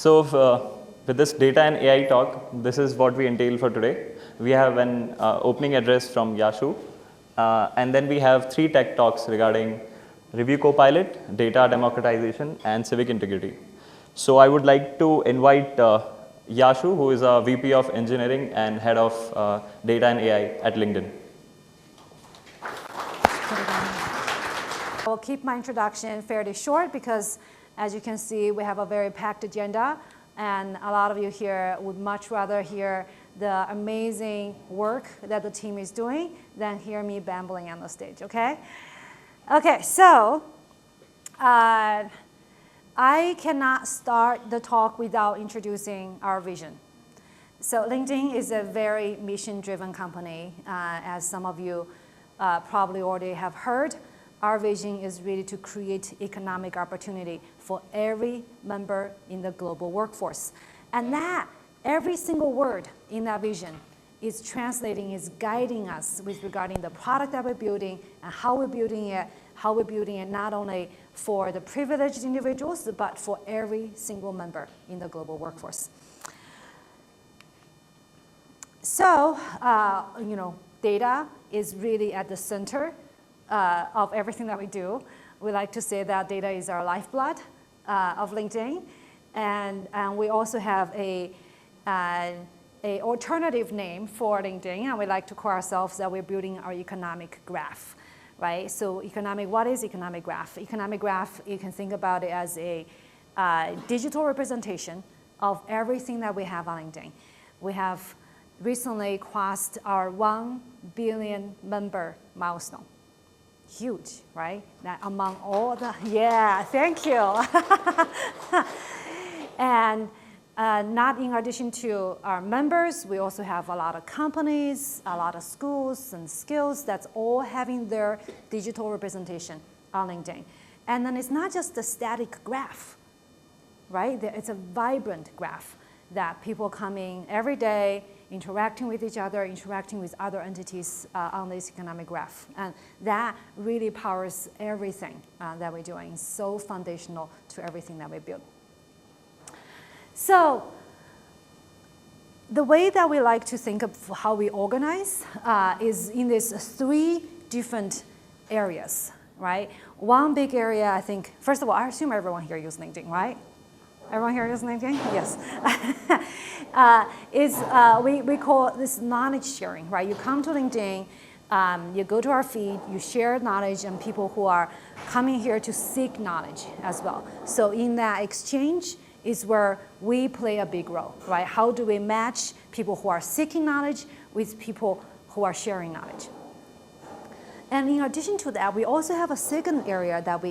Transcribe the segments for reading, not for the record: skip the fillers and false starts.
So with this data and AI talk, this is what we entail for today. We have an opening address from Yashu, and then we have 3 tech talks regarding Review Copilot, data democratization, and civic integrity. So I would like to invite Yashu, who is a VP of Engineering and Head of Data and AI at LinkedIn. I will keep my introduction fairly short because, as you can see, we have a very packed agenda, and a lot of you here would much rather hear the amazing work that the team is doing than hear me babbling on the stage, okay? Okay, so I cannot start the talk without introducing our vision. So LinkedIn is a very mission-driven company. As some of you probably already have heard, our vision is really to create economic opportunity for every member in the global workforce. And that, every single word in that vision is translating, is guiding us with regarding the product that we're building and how we're building it not only for the privileged individuals, but for every single member in the global workforce. So, data is really at the center of everything that we do. We like to say that data is our lifeblood of LinkedIn, and we also have a alternative name for LinkedIn, and we like to call ourselves that we're building our economic graph, right? So what is economic graph? Economic graph, you can think about it as a digital representation of everything that we have on LinkedIn. We have recently crossed our 1 billion member milestone. Huge, right? That among all the, yeah, thank you. And not in addition to our members, we also have a lot of companies, a lot of schools and skills that's all having their digital representation on LinkedIn. And then it's not just a static graph, right? It's a vibrant graph that people coming every day, interacting with each other, interacting with other entities on this economic graph. And that really powers everything that we're doing. It's so foundational to everything that we build. So the way that we like to think of how we organize is in these 3 different areas, right? One big area, I think, first of all, I assume everyone here uses LinkedIn, right? Everyone here uses LinkedIn? Yes. We call this knowledge sharing, right? You come to LinkedIn, you go to our feed, you share knowledge, and people who are coming here to seek knowledge as well. So in that exchange is where we play a big role, right? How do we match people who are seeking knowledge with people who are sharing knowledge? And in addition to that, we also have a second area that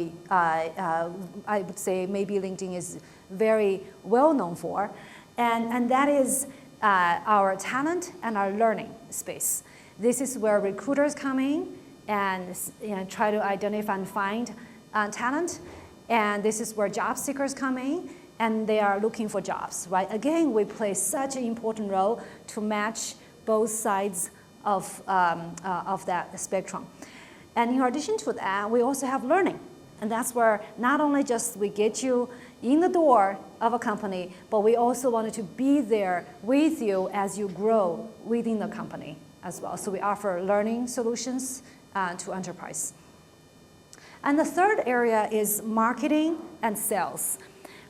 I would say maybe LinkedIn is very well known for, and that is our talent and our learning space. This is where recruiters come in and try to identify and find talent, and this is where job seekers come in and they are looking for jobs, right? Again, we play such an important role to match both sides of that spectrum. And in addition to that, we also have learning. And that's where not only just we get you in the door of a company, but we also wanted to be there with you as you grow within the company as well. So we offer learning solutions to enterprise. And the third area is marketing and sales,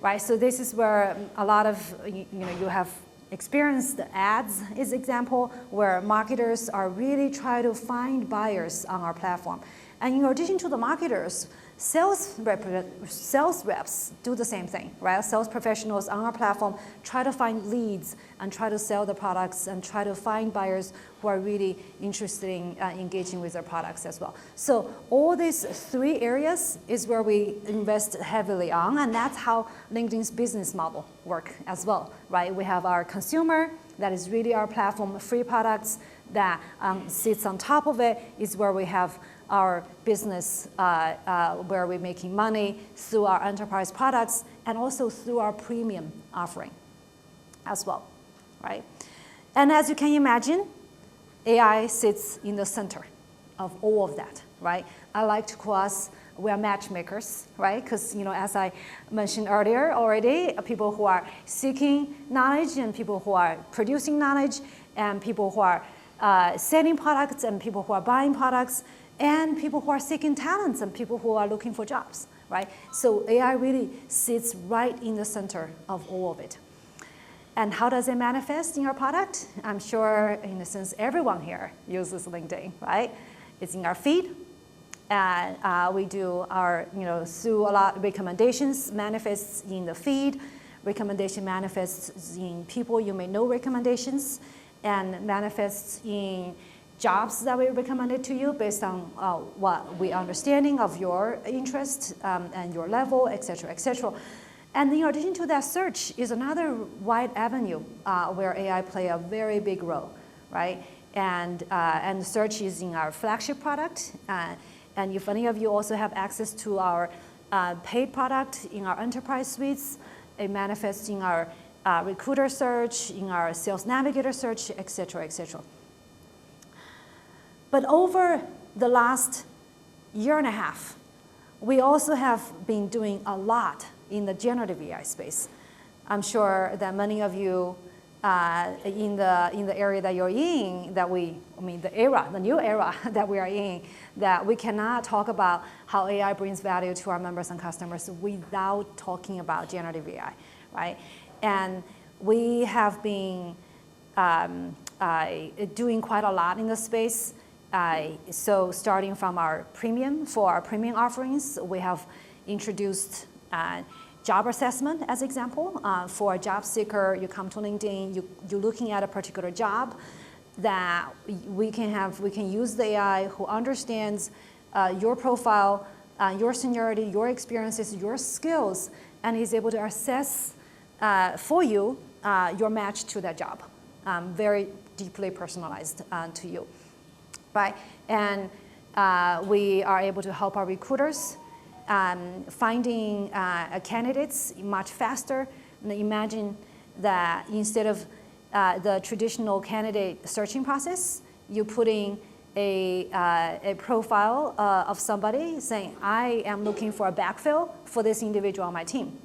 right? So this is where a lot of, you have experienced ads is example where marketers are really trying to find buyers on our platform. And in addition to the marketers, sales reps do the same thing, right? Sales professionals on our platform try to find leads and try to sell the products and try to find buyers who are really interested in engaging with their products as well. So all these 3 areas is where we invest heavily on, and that's how LinkedIn's business model work as well, right? We have our consumer, that is really our platform, free products that sits on top of it is where we have our business where we're making money through our enterprise products and also through our premium offering as well, right? And as you can imagine, AI sits in the center of all of that, right? I like to call us we are matchmakers, right? Because as I mentioned earlier already, people who are seeking knowledge and people who are producing knowledge and people who are selling products and people who are buying products and people who are seeking talents and people who are looking for jobs, right? So AI really sits right in the center of all of it. And how does it manifest in your product? I'm sure, in a sense, everyone here uses LinkedIn, right? It's in our feed. And we do our, through a lot of recommendations manifests in the feed. Recommendation manifests in people you may know recommendations and manifests in jobs that we recommended to you based on what we understanding of your interest and your level, et cetera, et cetera. And in addition to that, search is another wide avenue where AI play a very big role, right? And search is in our flagship product. And if any of you also have access to our paid product in our enterprise suites, it manifests in our recruiter search, in our sales navigator search, et cetera, et cetera. But over the last year and a half, we also have been doing a lot in the generative AI space. I'm sure that many of you in the area that you're in, the new era that we are in, that we cannot talk about how AI brings value to our members and customers without talking about generative AI, right? And we have been doing quite a lot in the space. So starting from our premium offerings, we have introduced job assessment as example. For a job seeker, you come to LinkedIn, you're looking at a particular job that we can use the AI who understands your profile, your seniority, your experiences, your skills, and is able to assess for you your match to that job, very deeply personalized to you. Right, and we are able to help our recruiters finding candidates much faster. And imagine that instead of the traditional candidate searching process, you put in a profile of somebody saying, I am looking for a backfill for this individual on my team.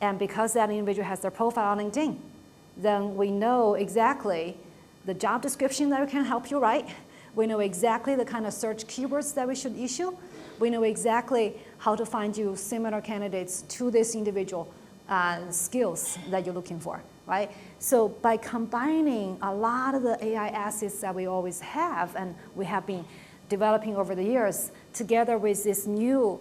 And because that individual has their profile on LinkedIn, then we know exactly the job description that we can help you write. We know exactly the kind of search keywords that we should issue. We know exactly how to find you similar candidates to this individual skills that you're looking for, right? So by combining a lot of the AI assets that we always have and we have been developing over the years together with this new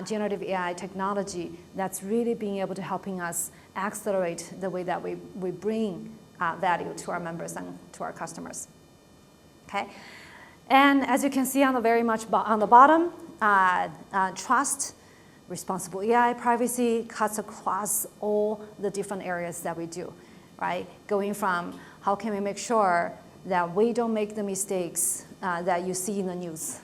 generative AI technology that's really being able to helping us accelerate the way that we bring value to our members and to our customers, okay? And as you can see on the on the bottom, trust, responsible AI, privacy cuts across all the different areas that we do, right? Going from how can we make sure that we don't make the mistakes that you see in the news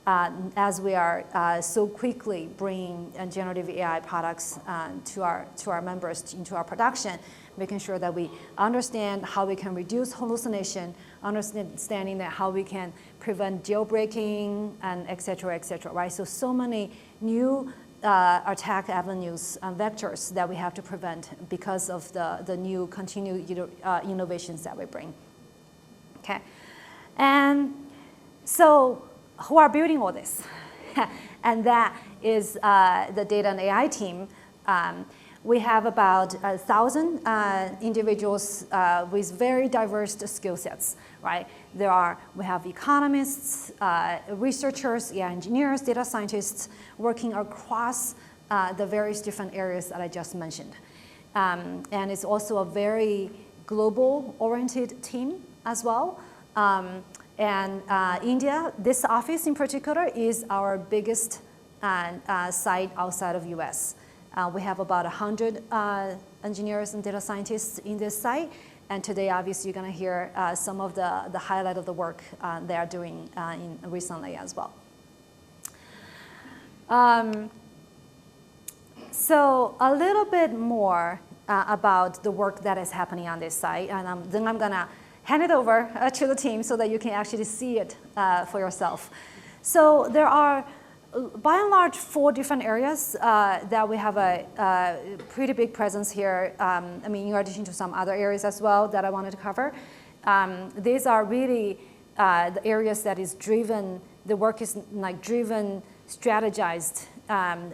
as we are so quickly bringing generative AI products to our members into our production, making sure that we understand how we can reduce hallucination, understanding that how we can prevent jailbreaking, and et cetera, right? So many new attack avenues and vectors that we have to prevent because of the new continued innovations that we bring, okay? And so who are building all this? And that is the data and AI team. We have about 1,000 individuals with very diverse skill sets, right? We have economists, researchers, AI engineers, data scientists working across the various different areas that I just mentioned. And it's also a very global-oriented team as well. And India, this office in particular, is our biggest site outside of US. We have about 100 engineers and data scientists in this site. And today, obviously, you're going to hear some of the highlight of the work they are doing recently as well. So a little bit more about the work that is happening on this site. And then I'm going to hand it over to the team so that you can actually see it for yourself. So there are by and large, 4 different areas that we have a pretty big presence here. I mean, in addition to some other areas as well that I wanted to cover. These are really the areas that is driven, the work is like driven, strategized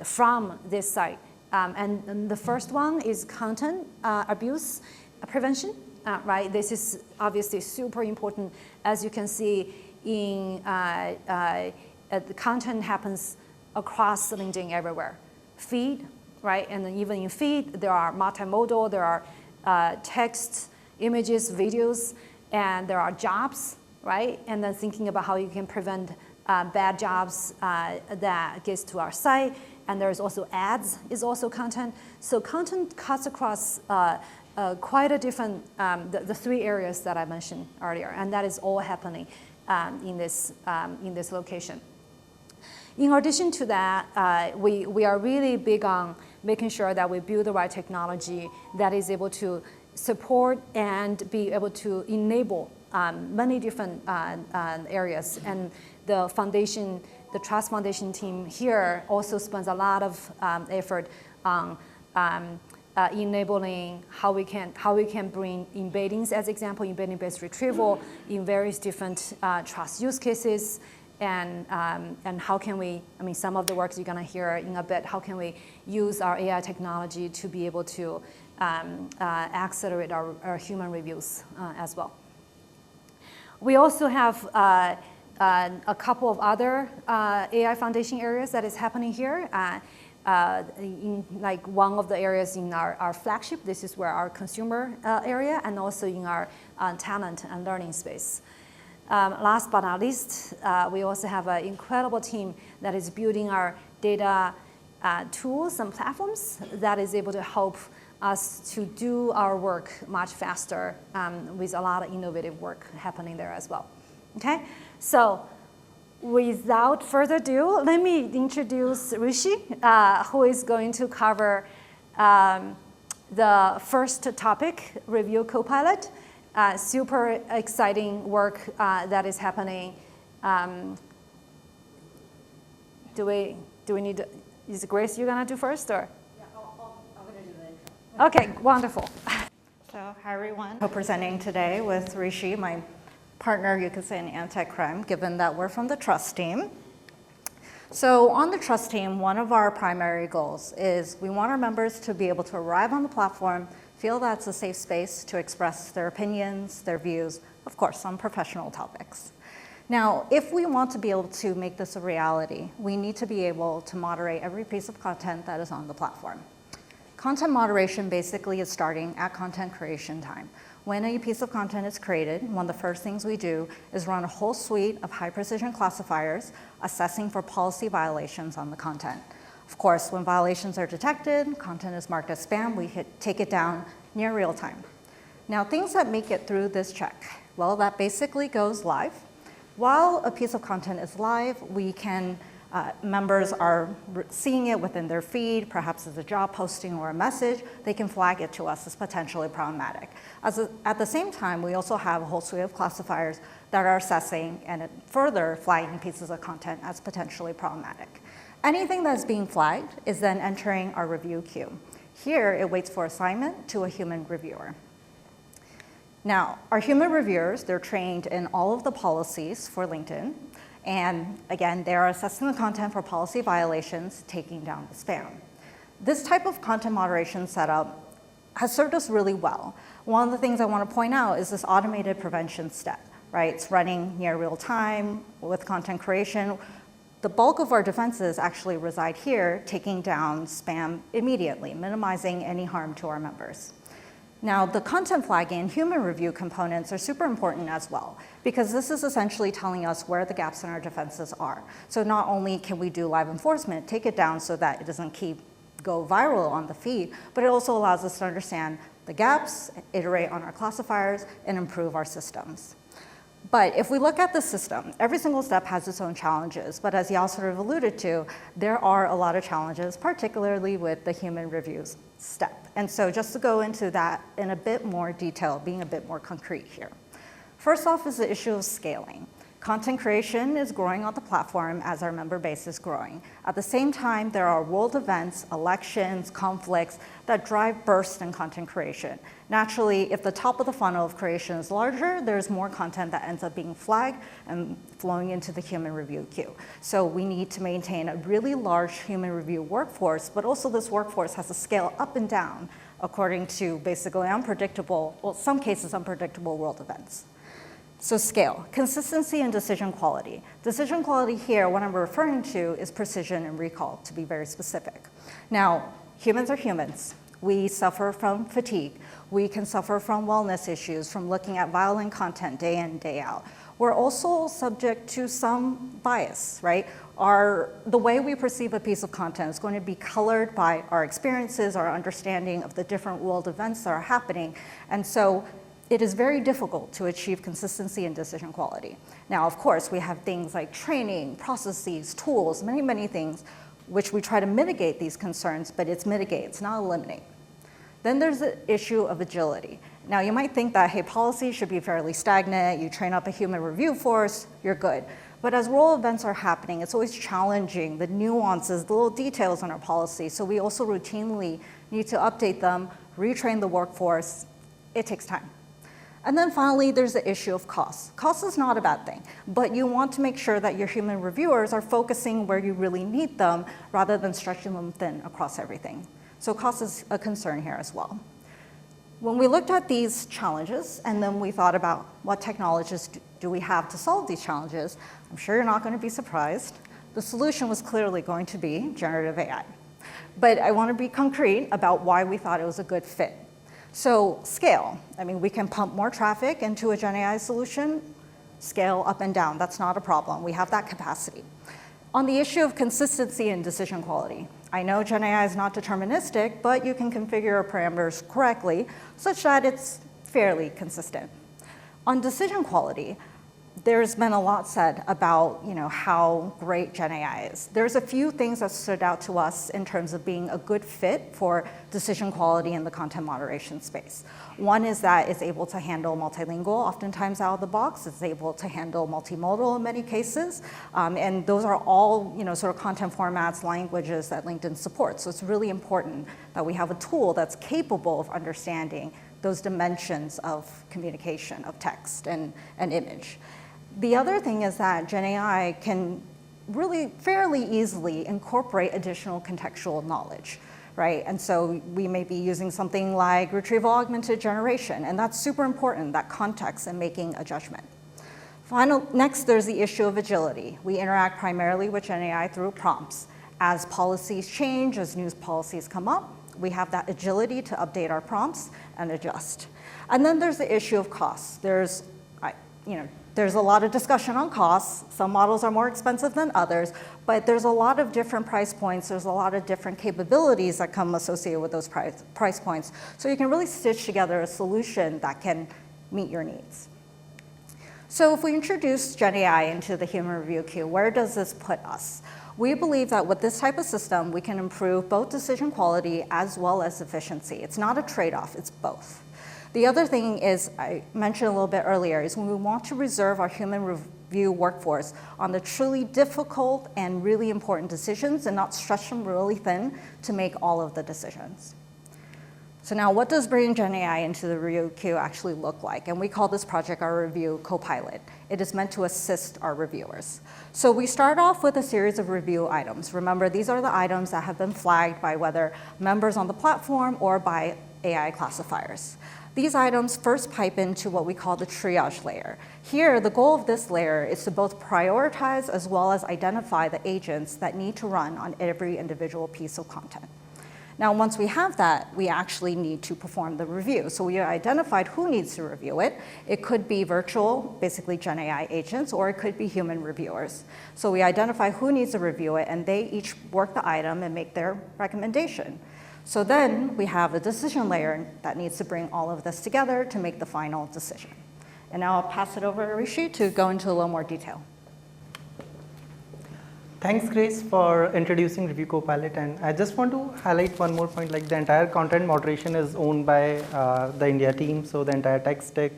from this site. And the first one is content abuse prevention, right? This is obviously super important. As you can see, in the content happens across LinkedIn everywhere. Feed, right? And then even in feed, there are multimodal, there are text, images, videos, and there are jobs, right? And then thinking about how you can prevent bad jobs that gets to our site. And there's also ads is also content. So content cuts across quite a different, the 3 areas that I mentioned earlier, and that is all happening in this location. In addition to that, we are really big on making sure that we build the right technology that is able to support and be able to enable many different areas. And the foundation, the Trust Foundation team here also spends a lot of effort on enabling how we can bring embeddings, as example, embedding-based retrieval in various different trust use cases, and how can we, I mean, some of the works you're gonna hear in a bit, how can we use our AI technology to be able to accelerate our human reviews as well. We also have a couple of other AI foundation areas that is happening here. In like one of the areas in our flagship, this is where our consumer area, and also in our talent and learning space. Last but not least, we also have an incredible team that is building our data tools and platforms that is able to help us to do our work much faster with a lot of innovative work happening there as well. Okay, so without further ado, let me introduce Rishi, who is going to cover the first topic, Review Copilot. Super exciting work that is happening. Do we need to, is Grace you gonna do first, or? Yeah, I'm gonna do the intro. Okay, wonderful. So hi everyone. Co-presenting today with Rishi, my partner, you could say, in anti-crime, given that we're from the trust team. So on the trust team, one of our primary goals is we want our members to be able to arrive on the platform, feel that's a safe space to express their opinions, their views, of course, on professional topics. Now, if we want to be able to make this a reality, we need to be able to moderate every piece of content that is on the platform. Content moderation basically is starting at content creation time. When a piece of content is created, one of the first things we do is run a whole suite of high-precision classifiers assessing for policy violations on the content. Of course, when violations are detected, content is marked as spam, we take it down near real time. Now, things that make it through this check, well, that basically goes live. While a piece of content is live, we can members are seeing it within their feed, perhaps as a job posting or a message, they can flag it to us as potentially problematic. At the same time, we also have a whole suite of classifiers that are assessing and further flagging pieces of content as potentially problematic. Anything that's being flagged is then entering our review queue. Here, it waits for assignment to a human reviewer. Now, our human reviewers, they're trained in all of the policies for LinkedIn. And again, they're assessing the content for policy violations, taking down the spam. This type of content moderation setup has served us really well. One of the things I want to point out is this automated prevention step, right? It's running near real time with content creation. The bulk of our defenses actually reside here, taking down spam immediately, minimizing any harm to our members. Now, the content flagging and human review components are super important as well, because this is essentially telling us where the gaps in our defenses are. So not only can we do live enforcement, take it down so that it doesn't go viral on the feed, but it also allows us to understand the gaps, iterate on our classifiers, and improve our systems. But if we look at the system, every single step has its own challenges. But as Yao sort of alluded to, there are a lot of challenges, particularly with the human reviews step. And so just to go into that in a bit more detail, being a bit more concrete here. First off is the issue of scaling. Content creation is growing on the platform as our member base is growing. At the same time, there are world events, elections, conflicts that drive bursts in content creation. Naturally, if the top of the funnel of creation is larger, there's more content that ends up being flagged and flowing into the human review queue. So we need to maintain a really large human review workforce, but also this workforce has to scale up and down according to basically unpredictable, well, some cases unpredictable world events. So scale, consistency and decision quality. Decision quality here, what I'm referring to is precision and recall, to be very specific. Now, humans are humans. We suffer from fatigue. We can suffer from wellness issues, from looking at violent content day in, day out. We're also subject to some bias, right? The way we perceive a piece of content is going to be colored by our experiences, our understanding of the different world events that are happening. And so it is very difficult to achieve consistency and decision quality. Now, of course, we have things like training, processes, tools, many, many things, which we try to mitigate these concerns, but it's mitigate, it's not eliminate. Then there's the issue of agility. Now, you might think that, hey, policy should be fairly stagnant, you train up a human review force, you're good. But as world events are happening, it's always challenging the nuances, the little details in our policy, so we also routinely need to update them, retrain the workforce. It takes time. And then finally, there's the issue of cost. Cost is not a bad thing, but you want to make sure that your human reviewers are focusing where you really need them rather than stretching them thin across everything. So cost is a concern here as well. When we looked at these challenges and then we thought about what technologies do we have to solve these challenges, I'm sure you're not going to be surprised. The solution was clearly going to be generative AI. But I want to be concrete about why we thought it was a good fit. So scale, I mean, we can pump more traffic into a Gen AI solution, scale up and down, that's not a problem. We have that capacity. On the issue of consistency and decision quality, I know Gen AI is not deterministic, but you can configure your parameters correctly such that it's fairly consistent. On decision quality, there's been a lot said about how great Gen AI is. There's a few things that stood out to us in terms of being a good fit for decision quality in the content moderation space. One is that it's able to handle multilingual, oftentimes out of the box. It's able to handle multimodal in many cases. And those are all sort of content formats, languages that LinkedIn supports. So it's really important that we have a tool that's capable of understanding those dimensions of communication, of text and image. The other thing is that Gen AI can really fairly easily incorporate additional contextual knowledge, right? And so we may be using something like retrieval augmented generation, and that's super important, that context and making a judgment. Next, there's the issue of agility. We interact primarily with Gen AI through prompts. As policies change, as new policies come up, we have that agility to update our prompts and adjust. And then there's the issue of costs. There's a lot of discussion on costs. Some models are more expensive than others, but there's a lot of different price points. There's a lot of different capabilities that come associated with those price points. So you can really stitch together a solution that can meet your needs. So if we introduce Gen AI into the human review queue, where does this put us? We believe that with this type of system, we can improve both decision quality as well as efficiency. It's not a trade-off, it's both. The other thing is, I mentioned a little bit earlier, is when we want to reserve our human review workforce on the truly difficult and really important decisions and not stretch them really thin to make all of the decisions. So now what does bringing Gen AI into the review queue actually look like? And we call this project our review co-pilot. It is meant to assist our reviewers. So we start off with a series of review items. Remember, these are the items that have been flagged by whether members on the platform or by AI classifiers. These items first pipe into what we call the triage layer. Here, the goal of this layer is to both prioritize as well as identify the agents that need to run on every individual piece of content. Now, once we have that, we actually need to perform the review. So we identified who needs to review it. It could be virtual, basically Gen AI agents, or it could be human reviewers. So we identify who needs to review it, and they each work the item and make their recommendation. So then we have a decision layer that needs to bring all of this together to make the final decision. And now I'll pass it over to Rishi to go into a little more detail. Thanks, Grace, for introducing Review Copilot. And I just want to highlight one more point, like the entire content moderation is owned by the India team. So the entire tech stack,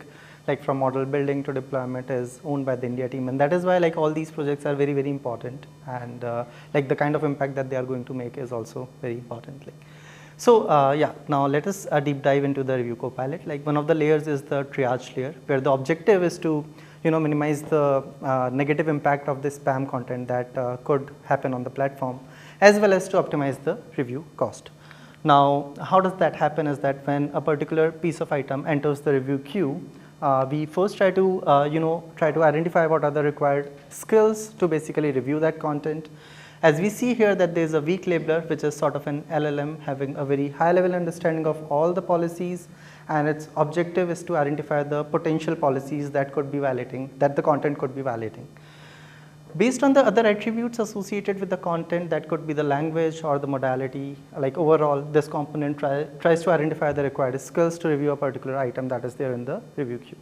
like from model building to deployment is owned by the India team, and that is why like all these projects are very, very important, and like the kind of impact that they are going to make is also very important. Like. So yeah, now let us deep dive into the review copilot. Like one of the layers is the triage layer, where the objective is to minimize the negative impact of the spam content that could happen on the platform, as well as to optimize the review cost. Now, how does that happen is that when a particular piece of item enters the review queue, we first try to identify what are the required skills to basically review that content. As we see here that there is a weak labeler, which is sort of an LLM having a very high level understanding of all the policies, and its objective is to identify the potential policies that could be violating, that the content could be violating. Based on the other attributes associated with the content, that could be the language or the modality, like overall this component tries to identify the required skills to review a particular item that is there in the review queue.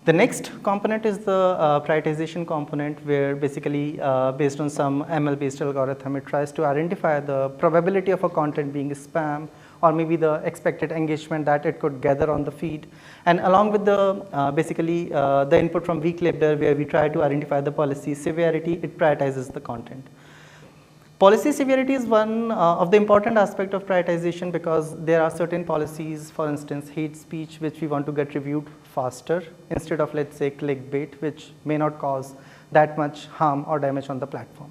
The next component is the prioritization component, where basically based on some ML based algorithm, it tries to identify the probability of a content being spam, or maybe the expected engagement that it could gather on the feed. And along with the basically the input from weak labeler, where we try to identify the policy severity, it prioritizes the content. Policy severity is one of the important aspect of prioritization, because there are certain policies, for instance hate speech, which we want to get reviewed faster instead of, let's say, clickbait, which may not cause that much harm or damage on the platform.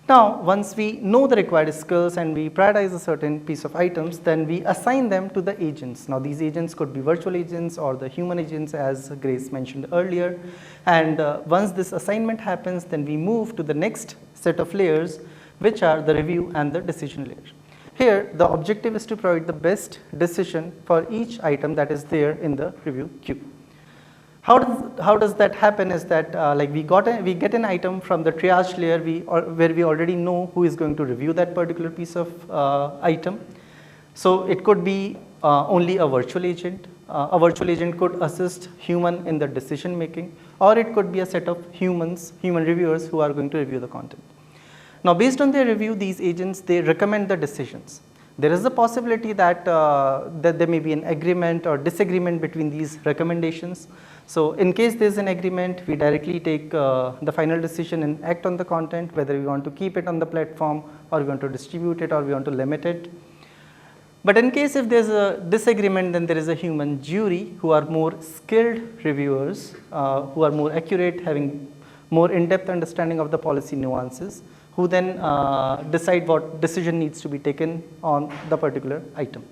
Now, once we know the required skills and we prioritize a certain piece of items, then we assign them to the agents. Now, these agents could be virtual agents or the human agents, as Grace mentioned earlier. And once this assignment happens, then we move to the next set of layers, which are the review and the decision layer. Here, the objective is to provide the best decision for each item that is there in the review queue. How does that happen is that like we get an item from the triage layer where we already know who is going to review that particular piece of item. So it could be only a virtual agent. A virtual agent could assist human in the decision making, or it could be a set of human reviewers who are going to review the content. Now, based on their review, these agents, they recommend the decisions. There is a possibility that, that there may be an agreement or disagreement between these recommendations. So in case there is an agreement, we directly take the final decision and act on the content, whether we want to keep it on the platform, or we want to distribute it, or we want to limit it. But in case if there is a disagreement, then there is a human jury who are more skilled reviewers, who are more accurate, having more in-depth understanding of the policy nuances, who then decide what decision needs to be taken on the particular item.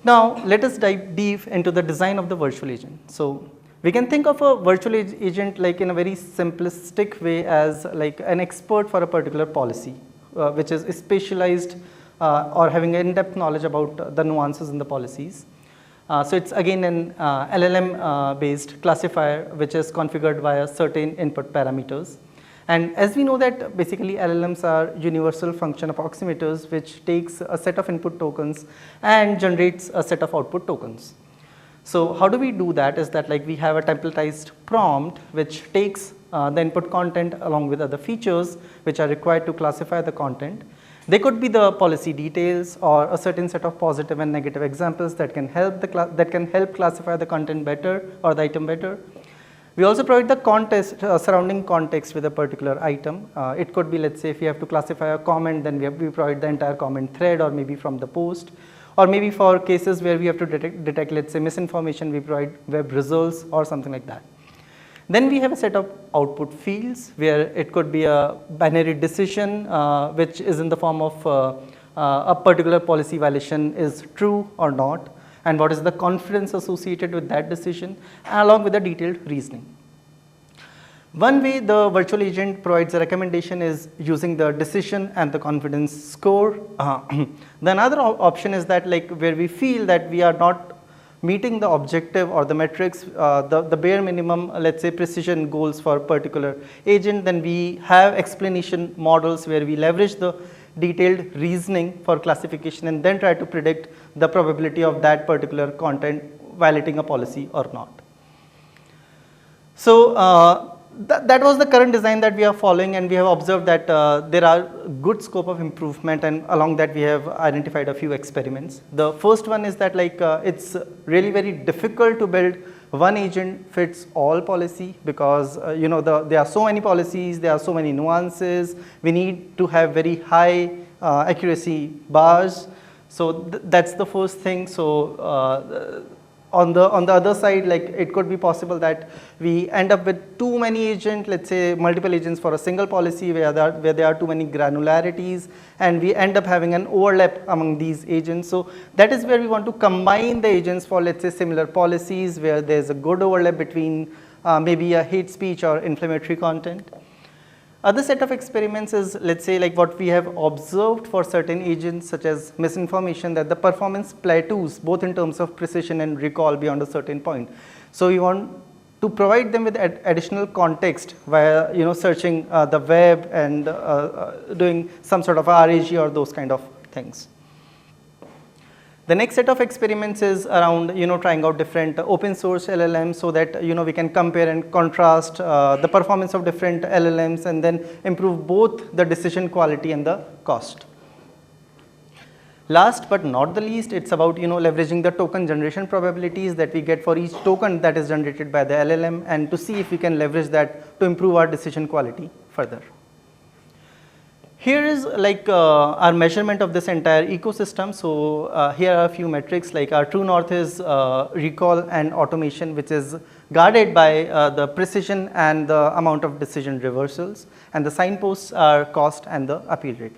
Now, let us dive deep into the design of the virtual agent. So, we can think of a virtual agent like in a very simplistic way as like an expert for a particular policy, which is specialized or having in-depth knowledge about the nuances in the policies. So, it's again an LLM based classifier which is configured via certain input parameters. And as we know that basically LLMs are universal function approximators, which takes a set of input tokens and generates a set of output tokens. So how do we do that is that like we have a templatized prompt which takes the input content along with other features which are required to classify the content. They could be the policy details or a certain set of positive and negative examples that can help classify the content better or the item better. We also provide the context, surrounding context with a particular item. It could be, let's say, if you have to classify a comment, then we provide the entire comment thread or maybe from the post. Or maybe for cases where we have to detect, let's say, misinformation, we provide web results or something like that. Then we have a set of output fields where it could be a binary decision which is in the form of a particular policy violation is true or not, and what is the confidence associated with that decision, along with the detailed reasoning. One way the virtual agent provides a recommendation is using the decision and the confidence score. The another option is that like where we feel that we are not meeting the objective or the metrics, the bare minimum, let's say precision goals for a particular agent, then we have explanation models where we leverage the detailed reasoning for classification and then try to predict the probability of that particular content violating a policy or not. So that was the current design that we are following, and we have observed that there are good scope of improvement, and along that we have identified a few experiments. The first one is that it's really very difficult to build one agent fits all policy, because there are so many policies, there are so many nuances. We need to have very high accuracy bars. So that's the first thing. So on the other side, it could be possible that we end up with too many agents, let's say multiple agents for a single policy where there are too many granularities, and we end up having an overlap among these agents. So that is where we want to combine the agents for, let's say, similar policies where there's a good overlap between maybe a hate speech or inflammatory content. Other set of experiments is, let's say, what we have observed for certain agents such as misinformation, that the performance plateaus both in terms of precision and recall beyond a certain point. So we want to provide them with additional context via searching the web and doing some sort of RAG or those kind of things. The next set of experiments is around trying out different open source LLMs, so that we can compare and contrast the performance of different LLMs and then improve both the decision quality and the cost. Last but not the least, it's about leveraging the token generation probabilities that we get for each token that is generated by the LLM, and to see if we can leverage that to improve our decision quality further. Here is our measurement of this entire ecosystem. So here are a few metrics, our true north is recall and automation, which is guarded by the precision and the amount of decision reversals, and the signposts are cost and the appeal rate.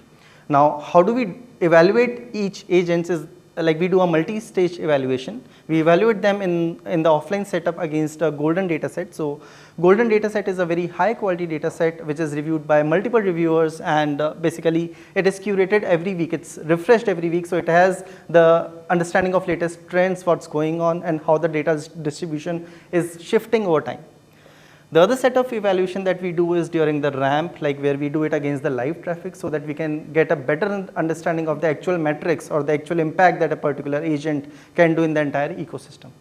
Now, how do we evaluate each agent is we do a multi-stage evaluation. We evaluate them in the offline setup against a golden data set. So golden data set is a very high quality data set which is reviewed by multiple reviewers, and basically it is curated every week. It's refreshed every week, so it has the understanding of latest trends, what's going on, and how the data distribution is shifting over time. The other set of evaluation that we do is during the ramp, where we do it against the live traffic, so that we can get a better understanding of the actual metrics or the actual impact that a particular agent can do in the entire ecosystem.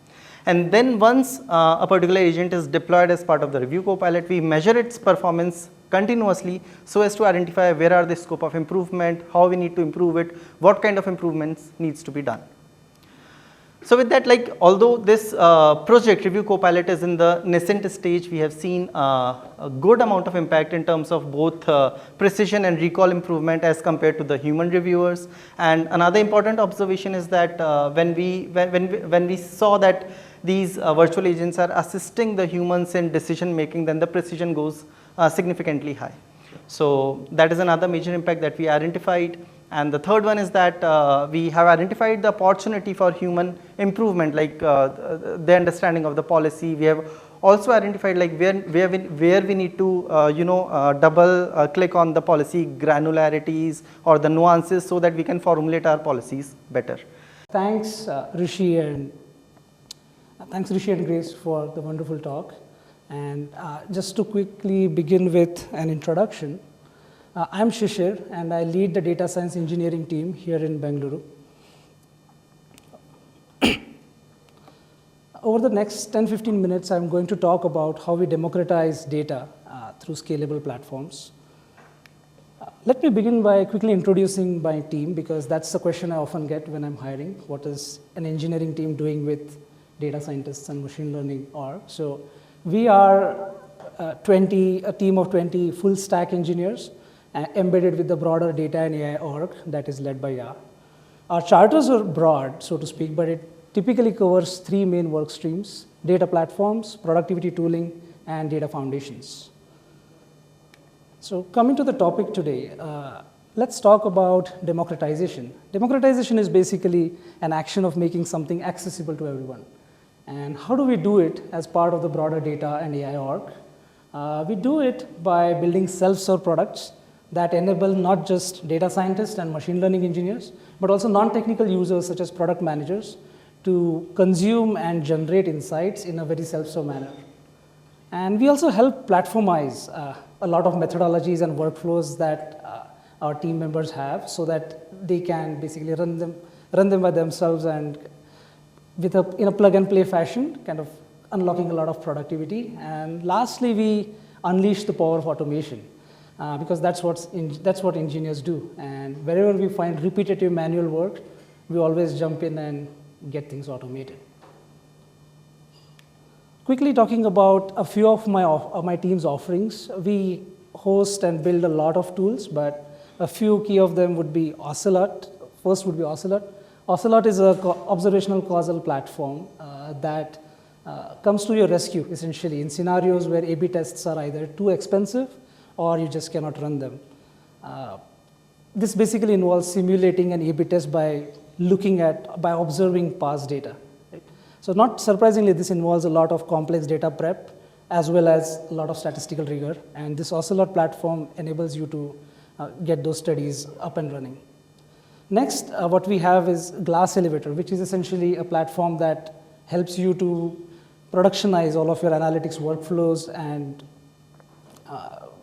And then once a particular agent is deployed as part of the review copilot, we measure its performance continuously so as to identify where are the scope of improvement, how we need to improve it, what kind of improvements needs to be done. So with that, although this project Review Copilot is in the nascent stage, we have seen a good amount of impact in terms of both precision and recall improvement as compared to the human reviewers. And another important observation is that when we saw that these virtual agents are assisting the humans in decision making, then the precision goes significantly high. So that is another major impact that we identified. And the third one is that we have identified the opportunity for human improvement, the understanding of the policy. We have also identified where we need to double click on the policy granularities or the nuances, so that we can formulate our policies better. Thanks Rishi and Grace for the wonderful talk. And just to quickly begin with an introduction. I'm Shishir, and I lead the data science engineering team here in Bengaluru. Over the next 10-15 minutes, I'm going to talk about how we democratize data through scalable platforms. Let me begin by quickly introducing my team, because that's the question I often get when I'm hiring. What is an engineering team doing with data scientists and machine learning org? So we are a team of 20 full stack engineers embedded with the broader data and AI org that is led by Ya. Our charters are broad, so to speak, but it typically covers 3 main work streams: data platforms, productivity tooling, and data foundations. So coming to the topic today, let's talk about democratization. Democratization is basically an action of making something accessible to everyone. And how do we do it as part of the broader data and AI org? We do it by building self-serve products that enable not just data scientists and machine learning engineers, but also non-technical users such as product managers to consume and generate insights in a very self-serve manner. And we also help platformize a lot of methodologies and workflows that our team members have, so that they can basically run them by themselves, and in a plug and play fashion, kind of unlocking a lot of productivity. And lastly, we unleash the power of automation, because that's what engineers do. And wherever we find repetitive manual work, we always jump in and get things automated. Quickly talking about a few of my team's offerings, we host and build a lot of tools, but a few key of them would be Ocelot. First would be Ocelot. Ocelot is an observational causal platform that comes to your rescue, essentially, in scenarios where A/B tests are either too expensive or you just cannot run them. This basically involves simulating an A/B test by observing past data. Right? So not surprisingly, this involves a lot of complex data prep as well as a lot of statistical rigor. And this Ocelot platform enables you to get those studies up and running. Next, what we have is Glass Elevator, which is essentially a platform that helps you to productionize all of your analytics workflows and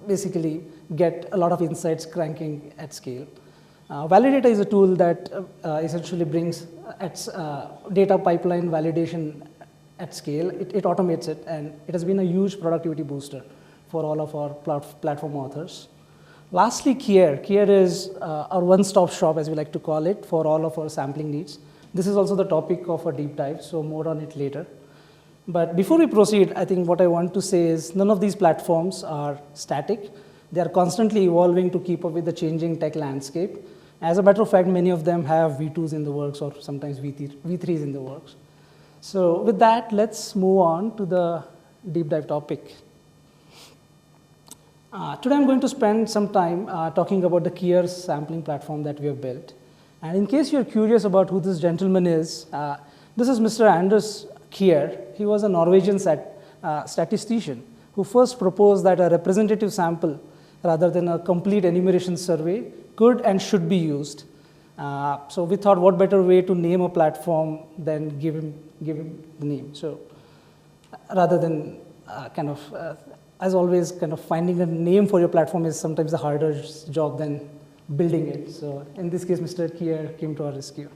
basically get a lot of insights cranking at scale. Validator is a tool that essentially brings data pipeline validation at scale. It automates it, and it has been a huge productivity booster for all of our platform authors. Lastly, Kier. Kier is our one-stop shop, as we like to call it, for all of our sampling needs. This is also the topic of a deep dive, so more on it later. But before we proceed, I think what I want to say is none of these platforms are static. They are constantly evolving to keep up with the changing tech landscape. As a matter of fact, many of them have V2s in the works or sometimes V3s in the works. So with that, let's move on to the deep dive topic. Today I'm going to spend some time talking about the Kier sampling platform that we have built. And in case you're curious about who this gentleman is, this is Mr. Anders Kier. He was a Norwegian statistician who first proposed that a representative sample rather than a complete enumeration survey could and should be used. So we thought what better way to name a platform than give him the name. So rather than as always, finding a name for your platform is sometimes a harder job than building it. So in this case, Mr. Kier came to our rescue.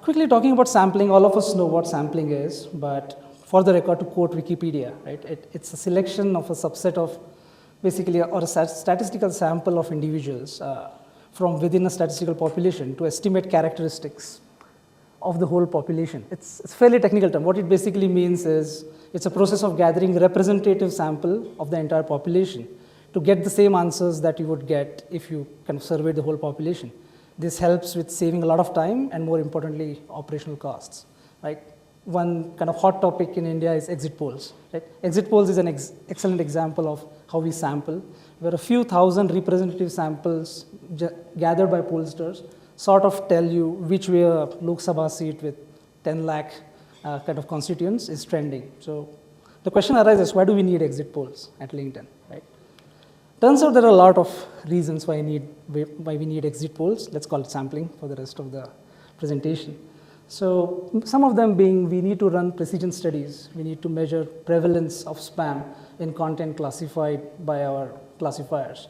Quickly talking about sampling, all of us know what sampling is, but for the record, to quote Wikipedia, right, it's a selection of a subset of basically, or a statistical sample of individuals from within a statistical population to estimate characteristics of the whole population. It's a fairly technical term. What it basically means is it's a process of gathering a representative sample of the entire population to get the same answers that you would get if you surveyed the whole population. This helps with saving a lot of time and, more importantly, operational costs. Right? One hot topic in India is exit polls. Right? Exit polls is an excellent example of how we sample, where a few thousand representative samples gathered by pollsters sort of tell you which way a Lok Sabha seat with 10 lakh constituents is trending. So the question arises, why do we need exit polls at LinkedIn? Right? Turns out there are a lot of reasons why we need exit polls. Let's call it sampling for the rest of the presentation. So some of them being, we need to run precision studies. We need to measure prevalence of spam in content classified by our classifiers.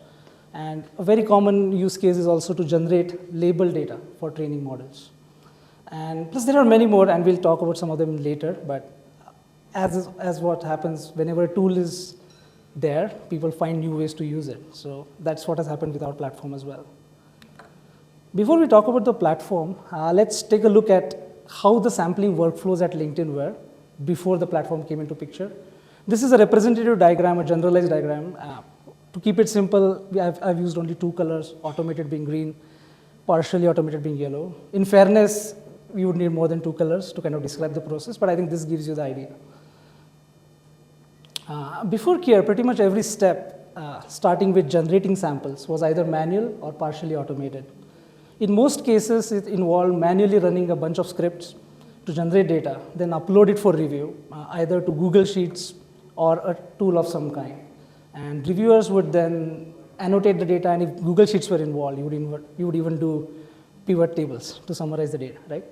And a very common use case is also to generate label data for training models. And plus there are many more, and we'll talk about some of them later, but as what happens whenever a tool is there, people find new ways to use it. So that's what has happened with our platform as well. Before we talk about the platform, let's take a look at how the sampling workflows at LinkedIn were before the platform came into picture. This is a representative diagram, a generalized diagram. To keep it simple, I've used only two colors, automated being green, partially automated being yellow. In fairness, we would need more than two colors to describe the process, but I think this gives you the idea. Before Kier, pretty much every step, starting with generating samples, was either manual or partially automated. In most cases, it involved manually running a bunch of scripts to generate data, then upload it for review, either to Google Sheets or a tool of some kind. And reviewers would then annotate the data, and if Google Sheets were involved, you would even do pivot tables to summarize the data, right?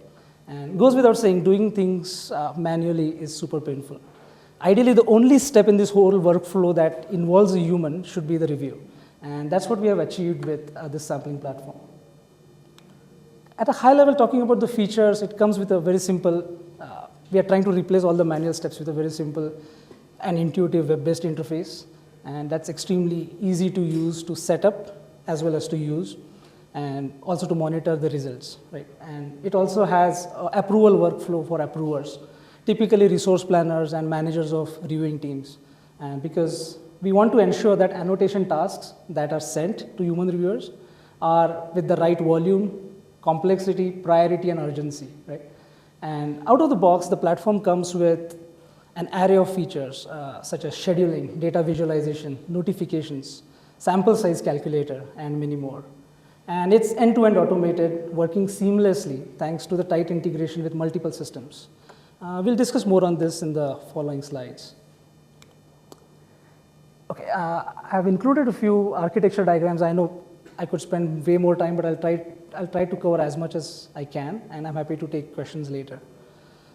And it goes without saying, doing things manually is super painful. Ideally, the only step in this whole workflow that involves a human should be the review. And that's what we have achieved with this sampling platform. At a high level, talking about the features, it comes with a very simple, we are trying to replace all the manual steps with a very simple an intuitive web-based interface, and that's extremely easy to use to set up as well as to use, and also to monitor the results, right? And it also has approval workflow for approvers, typically resource planners and managers of reviewing teams. And because we want to ensure that annotation tasks that are sent to human reviewers are with the right volume, complexity, priority, and urgency, right? And out of the box, the platform comes with an array of features such as scheduling, data visualization, notifications, sample size calculator, and many more. And it's end-to-end automated, working seamlessly thanks to the tight integration with multiple systems. We'll discuss more on this in the following slides. Okay, I've included a few architecture diagrams. I know I could spend way more time, but I'll try to cover as much as I can, and I'm happy to take questions later.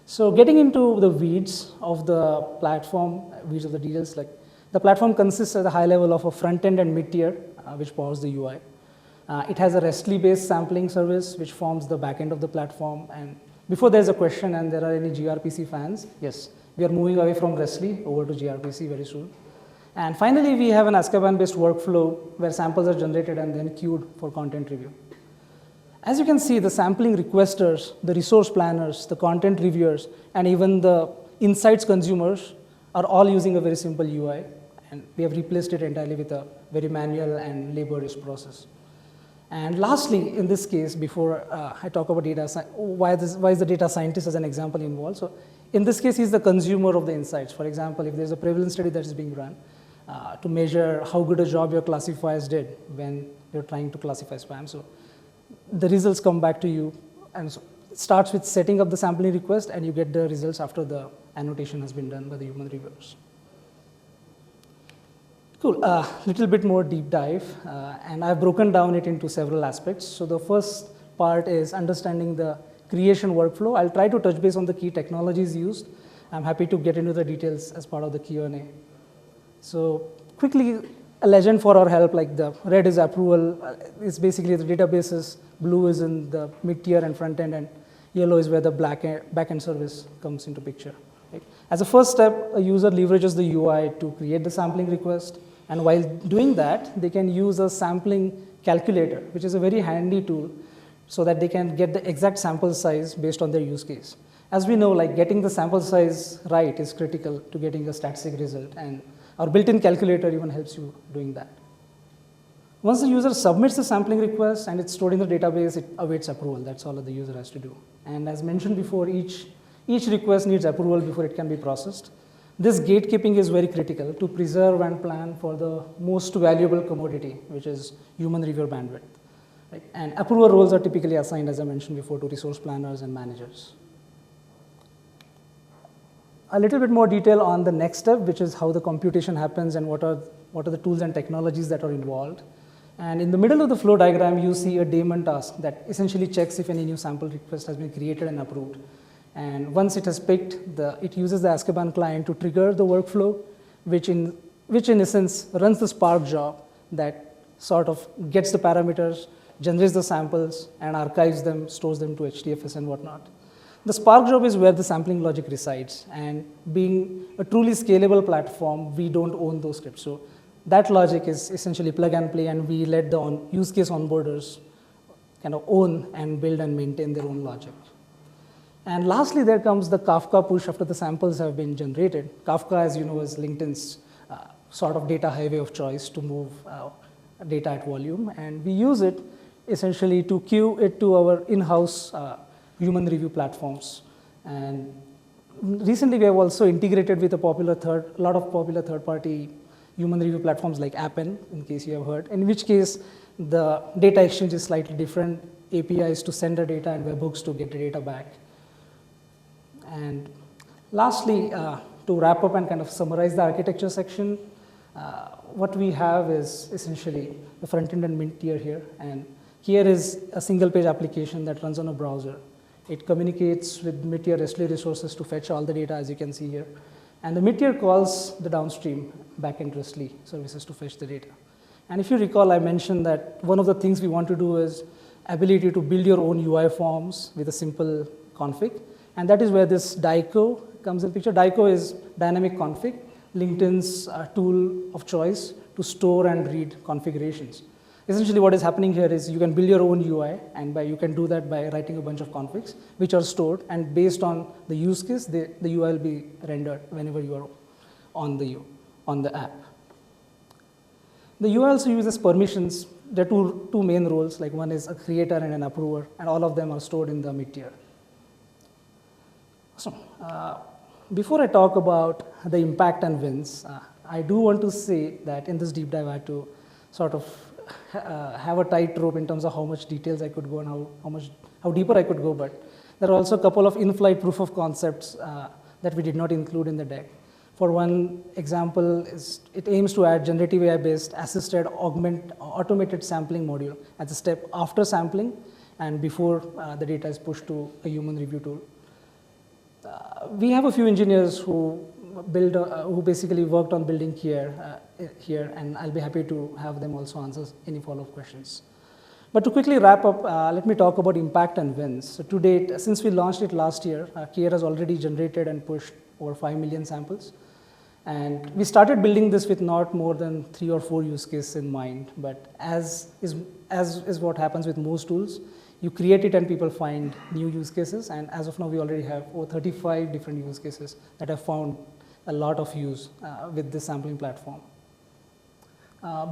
So getting into the weeds of the platform, weeds of the details, like the platform consists at a high level of a front end and mid tier, which powers the UI. It has a RESTly based sampling service, which forms the back end of the platform. And before there's a question and there are any gRPC fans, yes, we are moving away from RESTly over to gRPC very soon. And finally, we have an Azkaban-based workflow where samples are generated and then queued for content review. As you can see, the sampling requesters, the resource planners, the content reviewers, and even the insights consumers are all using a very simple UI, and we have replaced it entirely with a very manual and laborious process. And lastly, in this case, before I talk about data, why is the data scientist as an example involved? So in this case, he's the consumer of the insights. For example, if there's a prevalence study that is being run to measure how good a job your classifiers did when you're trying to classify spam. So the results come back to you, and so it starts with setting up the sampling request, and you get the results after the annotation has been done by the human reviewers. Cool, little bit more deep dive, and I've broken down it into several aspects. So the first part is understanding the creation workflow. I'll try to touch base on the key technologies used. I'm happy to get into the details as part of the Q&A. So quickly, a legend for our help, like the red is approval, is basically the databases, blue is in the mid-tier and front end, and yellow is where the back-end service comes into picture. Right? As a first step, a user leverages the UI to create the sampling request, and while doing that, they can use a sampling calculator, which is a very handy tool, so that they can get the exact sample size based on their use case. As we know, like getting the sample size right is critical to getting a statistic result, and our built-in calculator even helps you doing that. Once the user submits the sampling request and it's stored in the database, it awaits approval. That's all that the user has to do. And as mentioned before, each request needs approval before it can be processed. This gatekeeping is very critical to preserve and plan for the most valuable commodity, which is human reviewer bandwidth. Right? And approval roles are typically assigned, as I mentioned before, to resource planners and managers. A little bit more detail on the next step, which is how the computation happens and what are the tools and technologies that are involved. And in the middle of the flow diagram, you see a daemon task that essentially checks if any new sample request has been created and approved. And once it has picked, it uses the Azkaban client to trigger the workflow, which in essence runs the Spark job that sort of gets the parameters, generates the samples, and archives them, stores them to HDFS and whatnot. The Spark job is where the sampling logic resides, and being a truly scalable platform, we don't own those scripts. So that logic is essentially plug and play, and we let the use case onboarders kind of own and build and maintain their own logic. And lastly, there comes the Kafka push after the samples have been generated. Kafka, as you know, is LinkedIn's sort of data highway of choice to move data at volume, and we use it essentially to queue it to our in-house human review platforms. And recently, we have also integrated with a lot of popular third-party human review platforms like Appen, in case you have heard, in which case the data exchange is slightly different, APIs to send the data and webhooks to get the data back. And lastly, to wrap up and kind of summarize the architecture section, what we have is essentially the front end and mid-tier here. And here is a single-page application that runs on a browser. It communicates with mid-tier RESTly resources to fetch all the data, as you can see here. And the mid-tier calls the downstream backend RESTly services to fetch the data. And if you recall, I mentioned that one of the things we want to do is ability to build your own UI forms with a simple config. And that is where this DICO comes in picture. DICO is dynamic config. LinkedIn's tool of choice to store and read configurations. Essentially what is happening here is you can build your own UI, and you can do that by writing a bunch of configs which are stored, and based on the use case, the UI will be rendered whenever you are on the app. The UI also uses permissions. There are two main roles, like one is a creator and an approver, and all of them are stored in the mid-tier. So, before I talk about the impact and wins, I do want to say that in this deep dive I had to sort of have a tightrope in terms of how much details I could go and how deeper I could go, but there are also a couple of in-flight proof of concepts that we did not include in the deck. For one example, it aims to add generative AI-based assisted automated sampling module as a step after sampling and before the data is pushed to a human review tool. We have a few engineers who basically worked on building here, and I'll be happy to have them also answer any follow-up questions. But to quickly wrap up, let me talk about impact and wins. So to date, since we launched it last year, Kier has already generated and pushed over 5 million samples. And we started building this with not more than 3 or 4 use cases in mind, but as is what happens with most tools, you create it and people find new use cases, and as of now we already have over 35 different use cases that have found a lot of use with this sampling platform.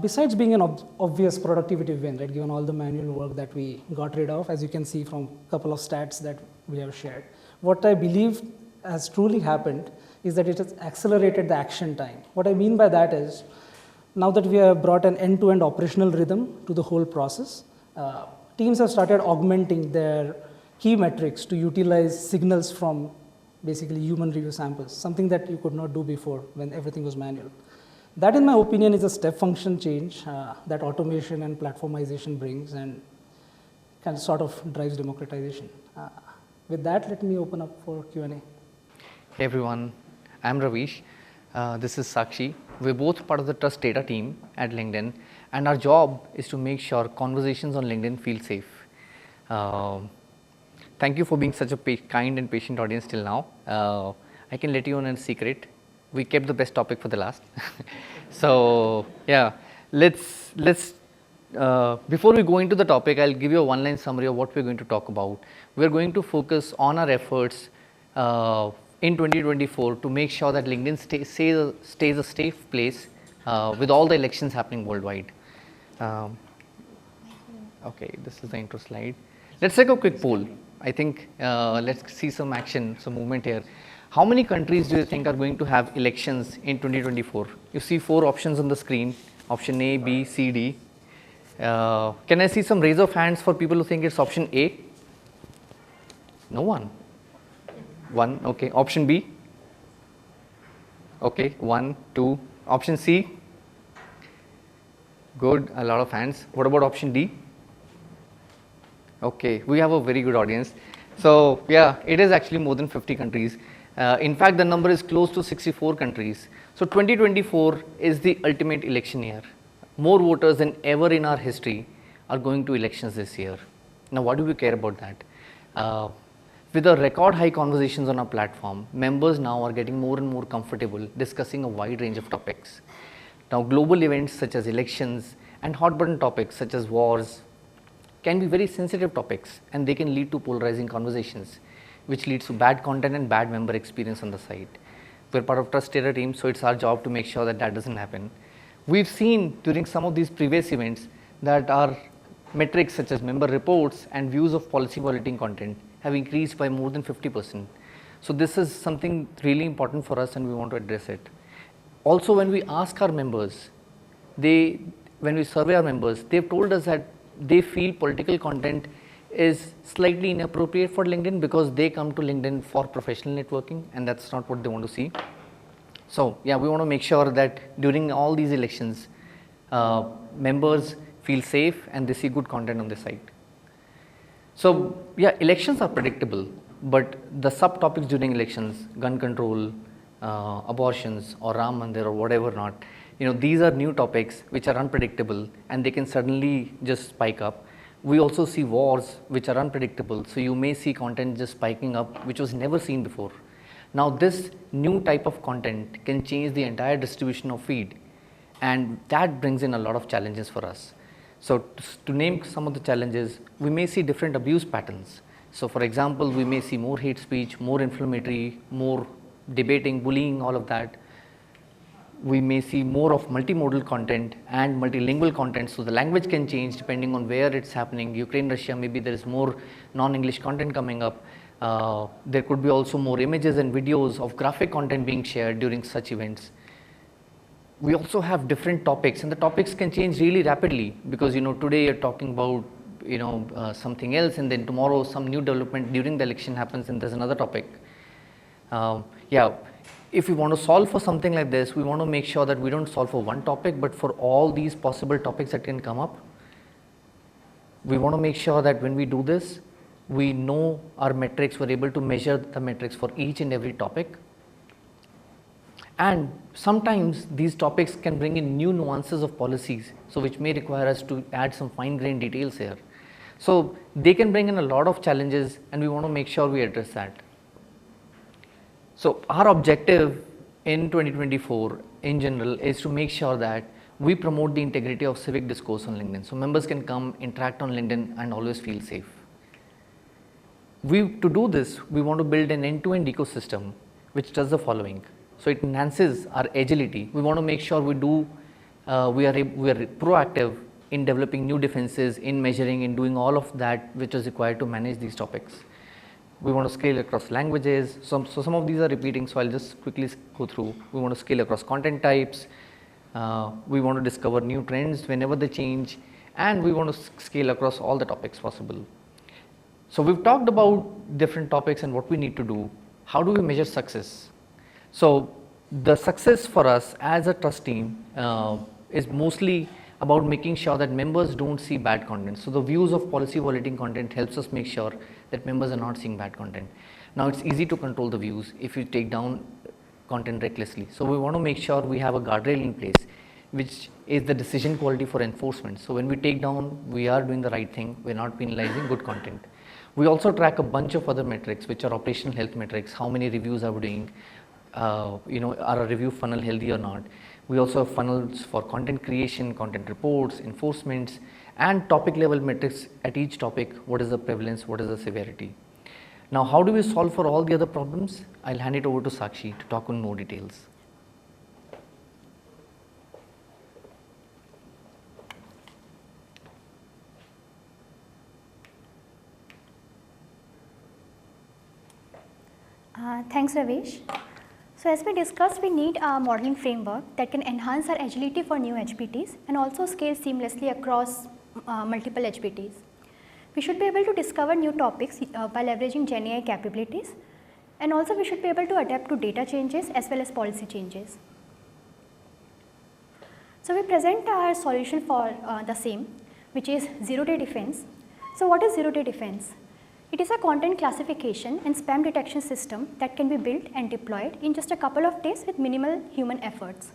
Besides being an obvious productivity win, right, given all the manual work that we got rid of, as you can see from a couple of stats that we have shared, what I believe has truly happened is that it has accelerated the action time. What I mean by that is, now that we have brought an end-to-end operational rhythm to the whole process, teams have started augmenting their key metrics to utilize signals from basically human review samples, something that you could not do before when everything was manual. That, in my opinion, is a step function change that automation and platformization brings and kind of sort of drives democratization. With that, let me open up for Q&A. Hey everyone, I'm Ravish. This is Sakshi. We're both part of the trust data team at LinkedIn, and our job is to make sure conversations on LinkedIn feel safe. Thank you for being such a kind and patient audience till now. I can let you in a secret. We kept the best topic for the last. So yeah, let's before we go into the topic, I'll give you a one-line summary of what we're going to talk about. We're going to focus on our efforts in 2024 to make sure that LinkedIn stays a safe place with all the elections happening worldwide. Okay, this is the intro slide. Let's take a quick poll. I think let's see some action, some movement here. How many countries do you think are going to have elections in 2024? You see 4 options on the screen, option A, B, C, D. Can I see some raise of hands for people who think it's option A? No one. 1, okay. Option B? Okay, 1, 2. Option C? Good, a lot of hands. What about option D? Okay, we have a very good audience. So yeah, it is actually more than 50 countries. In fact, the number is close to 64 countries. So 2024 is the ultimate election year. More voters than ever in our history are going to elections this year. Now, what do we care about that? With the record high conversations on our platform, members now are getting more and more comfortable discussing a wide range of topics. Now, global events such as elections and hot button topics such as wars can be very sensitive topics, and they can lead to polarizing conversations, which leads to bad content and bad member experience on the site. We're part of Trust Data team, so it's our job to make sure that that doesn't happen. We've seen during some of these previous events that our metrics such as member reports and views of policy violating content have increased by more than 50%. So this is something really important for us, and we want to address it. Also, when we ask our members, when we survey our members, they've told us that they feel political content is slightly inappropriate for LinkedIn because they come to LinkedIn for professional networking, and that's not what they want to see. So yeah, we want to make sure that during all these elections, members feel safe and they see good content on the site. So yeah, elections are predictable, but the subtopics during elections, gun control, abortions, or Ram Mandir, or whatever not, these are new topics which are unpredictable, and they can suddenly just spike up. We also see wars which are unpredictable, so you may see content just spiking up which was never seen before. Now this new type of content can change the entire distribution of feed, and that brings in a lot of challenges for us. So to name some of the challenges, we may see different abuse patterns. So for example, we may see more hate speech, more inflammatory, more debating, bullying, all of that. We may see more of multimodal content and multilingual content, so the language can change depending on where it's happening. Ukraine, Russia, maybe there is more non-English content coming up. There could be also more images and videos of graphic content being shared during such events. We also have different topics, and the topics can change really rapidly, because today you're talking about something else, and then tomorrow some new development during the election happens and there's another topic. If we want to solve for something like this, we want to make sure that we don't solve for one topic, but for all these possible topics that can come up. We want to make sure that when we do this, we know our metrics, we're able to measure the metrics for each and every topic. And sometimes these topics can bring in new nuances of policies, so which may require us to add some fine-grained details here. So they can bring in a lot of challenges, and we want to make sure we address that. So our objective in 2024 in general is to make sure that we promote the integrity of civic discourse on LinkedIn, so members can come interact on LinkedIn and always feel safe. To do this, we want to build an end-to-end ecosystem which does the following. So it enhances our agility. We want to make sure we are proactive in developing new defenses, in measuring, in doing all of that which is required to manage these topics. We want to scale across languages. So some of these are repeating, so I'll just quickly go through. We want to scale across content types. We want to discover new trends whenever they change, and we want to scale across all the topics possible. So we've talked about different topics and what we need to do. How do we measure success? So the success for us as a trust team is mostly about making sure that members don't see bad content. So the views of policy violating content helps us make sure that members are not seeing bad content. Now it's easy to control the views if you take down content recklessly. So we want to make sure we have a guardrail in place, which is the decision quality for enforcement. So when we take down, we are doing the right thing. We're not penalizing good content. We also track a bunch of other metrics, which are operational health metrics. How many reviews are we doing? Are a review funnel healthy or not? We also have funnels for content creation, content reports, enforcements, and topic level metrics at each topic. What is the prevalence? What is the severity? Now, how do we solve for all the other problems? I'll hand it over to Sakshi to talk in more details. Thanks, Ravesh. So as we discussed, we need a modeling framework that can enhance our agility for new HPTs and also scale seamlessly across multiple HPTs. We should be able to discover new topics by leveraging GenAI capabilities, and also we should be able to adapt to data changes as well as policy changes. So we present our solution for the same, which is zero-day defense. So what is zero-day defense? It is a content classification and spam detection system that can be built and deployed in just a couple of days with minimal human efforts.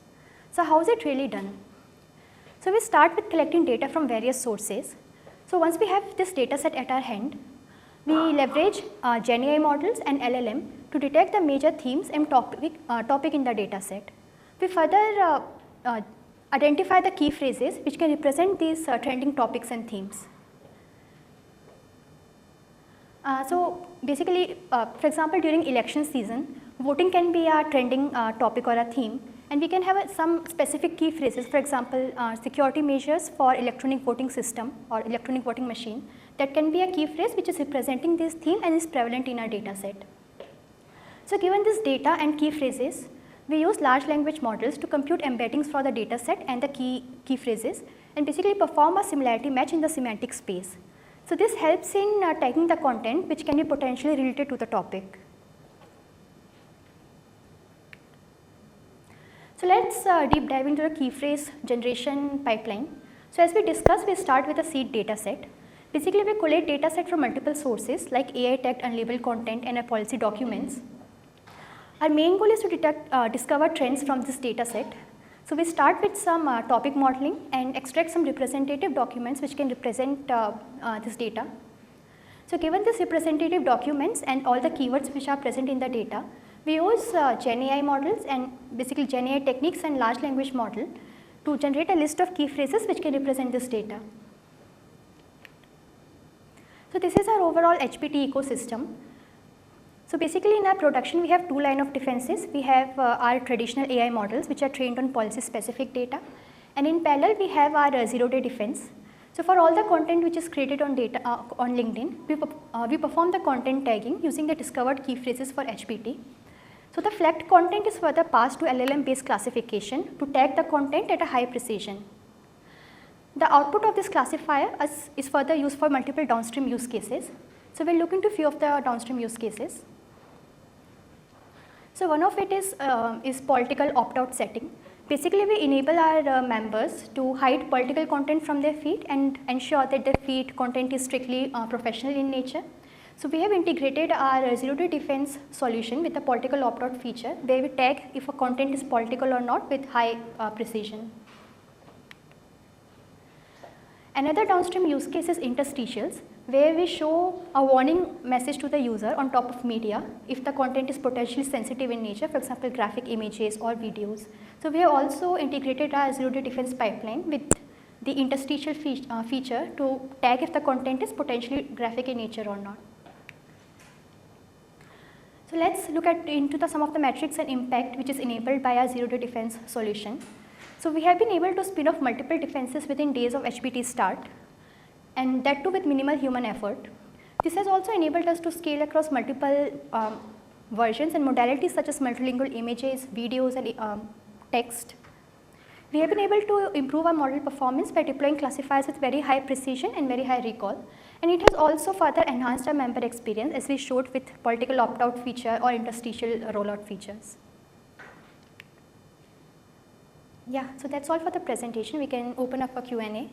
So how is it really done? So we start with collecting data from various sources. So once we have this data set at our hand, we leverage GenAI models and LLM to detect the major themes and topic in the data set. We further identify the key phrases which can represent these trending topics and themes. So basically, for example, during election season, voting can be a trending topic or a theme, and we can have some specific key phrases, for example, security measures for electronic voting system or electronic voting machine. That can be a key phrase which is representing this theme and is prevalent in our data set. So given this data and key phrases, we use large language models to compute embeddings for the data set and the key phrases, and basically perform a similarity match in the semantic space. So this helps in tagging the content which can be potentially related to the topic. So let's deep dive into the key phrase generation pipeline. So as we discussed, we start with a seed data set. Basically, we collate data set from multiple sources like AI tagged unlabeled content and our policy documents. Our main goal is to discover trends from this data set. So we start with some topic modeling and extract some representative documents which can represent this data. So given these representative documents and all the keywords which are present in the data, We use Gen AI models and basically Gen AI techniques and large language model to generate a list of key phrases which can represent this data. So this is our overall HPT ecosystem. So basically in our production we have two lines of defenses. We have our traditional AI models which are trained on policy specific data, and in parallel we have our zero-day defense. So for all the content which is created on data on LinkedIn, we perform the content tagging using the discovered key phrases for HPT. So the flagged content is further passed to LLM based classification to tag the content at a high precision. The output of this classifier is further used for multiple downstream use cases. So we'll look into a few of the downstream use cases. So one of it is political opt-out setting. Basically, we enable our members to hide political content from their feed and ensure that their feed content is strictly professional in nature. So we have integrated our zero-day defense solution with the political opt-out feature, where we tag if a content is political or not with high precision. Another downstream use case is interstitials, where we show a warning message to the user on top of media if the content is potentially sensitive in nature, for example, graphic images or videos. So we have also integrated our zero-day defense pipeline with the interstitial feature to tag if the content is potentially graphic in nature or not. So let's look into some of the metrics and impact which is enabled by our zero-day defense solution. So we have been able to spin off multiple defenses within days of HPT start, and that too with minimal human effort. This has also enabled us to scale across multiple versions and modalities such as multilingual images, videos, and text. We have been able to improve our model performance by deploying classifiers with very high precision and very high recall. And it has also further enhanced our member experience, as we showed with political opt-out feature or interstitial rollout features. Yeah, so that's all for the presentation. We can open up for Q&A.